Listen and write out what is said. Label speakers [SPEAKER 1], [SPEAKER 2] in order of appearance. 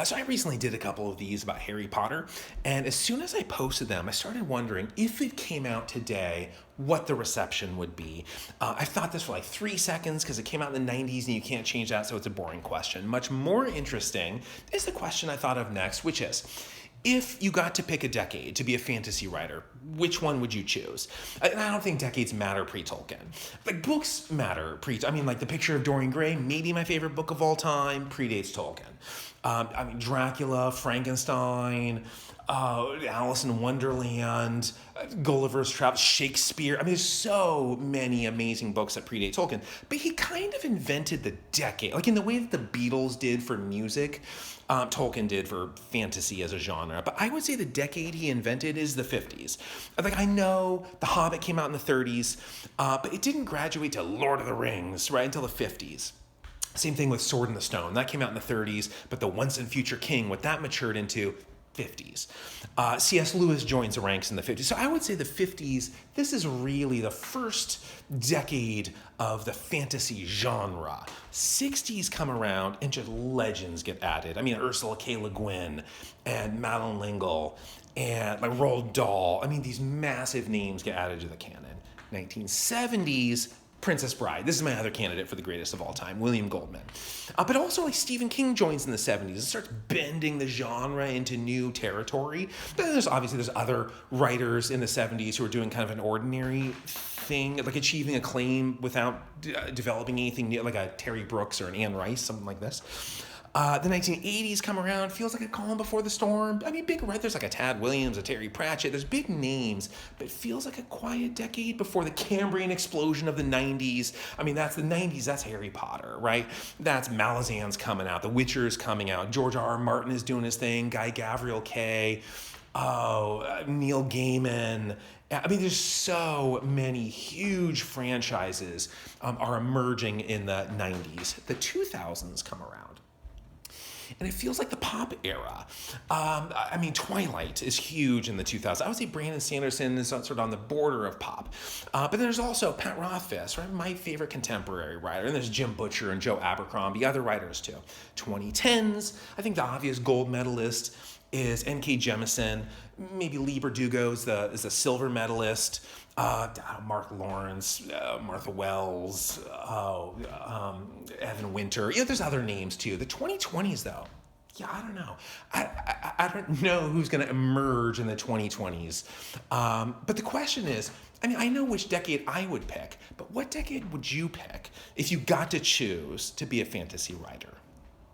[SPEAKER 1] So I recently did a couple of these about Harry Potter, and as soon as I posted them, I started wondering if it came out today, what the reception would be. I thought this for like 3 seconds because it came out in the 90s and you can't change that, so it's a boring question. Much more interesting is the question I thought of next, which is, if you got to pick a decade to be a fantasy writer, which one would you choose? And I don't think decades matter pre-Tolkien. Like, books matter I mean, like, The Picture of Dorian Gray, maybe my favorite book of all time, predates Tolkien. I mean, Dracula, Frankenstein, Alice in Wonderland, Gulliver's Travels, Shakespeare. I mean, there's so many amazing books that predate Tolkien. But he kind of invented the decade, like in the way that the Beatles did for music, Tolkien did for fantasy as a genre. But I would say the decade he invented is the 50s. Like, I know The Hobbit came out in the 30s, but it didn't graduate to Lord of the Rings, right, until the 50s. Same thing with Sword in the Stone. That came out in the 30s, but the Once and Future King, what that matured into, 50s. C.S. Lewis joins the ranks in the 50s. So I would say the 50s, this is really the first decade of the fantasy genre. 60s come around and just legends get added. I mean, Ursula K. Le Guin and Madeline L'Engle and like Roald Dahl. I mean, these massive names get added to the canon. 1970s, Princess Bride. This is my other candidate for the greatest of all time, William Goldman. But also, like, Stephen King joins in the 70s and starts bending the genre into new territory. But there's other writers in the 70s who are doing kind of an ordinary thing, like achieving acclaim without developing anything new, like a Terry Brooks or an Anne Rice, something like this. The 1980s come around, feels like a calm before the storm. I mean, there's like a Tad Williams, a Terry Pratchett, there's big names, but it feels like a quiet decade before the Cambrian explosion of the 90s. I mean, that's the 90s, that's Harry Potter, right? That's Malazan's coming out, The Witcher's coming out, George R. R. Martin is doing his thing, Guy Gavriel Kay, Neil Gaiman. I mean, there's so many huge franchises are emerging in the 90s. The 2000s come around. And it feels like the pop era. I mean, Twilight is huge in the 2000s. I would say Brandon Sanderson is sort of on the border of pop. But there's also Pat Rothfuss, right? My favorite contemporary writer. And there's Jim Butcher and Joe Abercrombie, other writers too. 2010s, I think the obvious gold medalist is N.K. Jemisin. Maybe Lee Berdugo is the silver medalist. Mark Lawrence, Martha Wells, Evan Winter. Yeah, there's other names too. The 2020s though, yeah, I don't know. I don't know who's going to emerge in the 2020s. But the question is, I mean, I know which decade I would pick, but what decade would you pick if you got to choose to be a fantasy writer?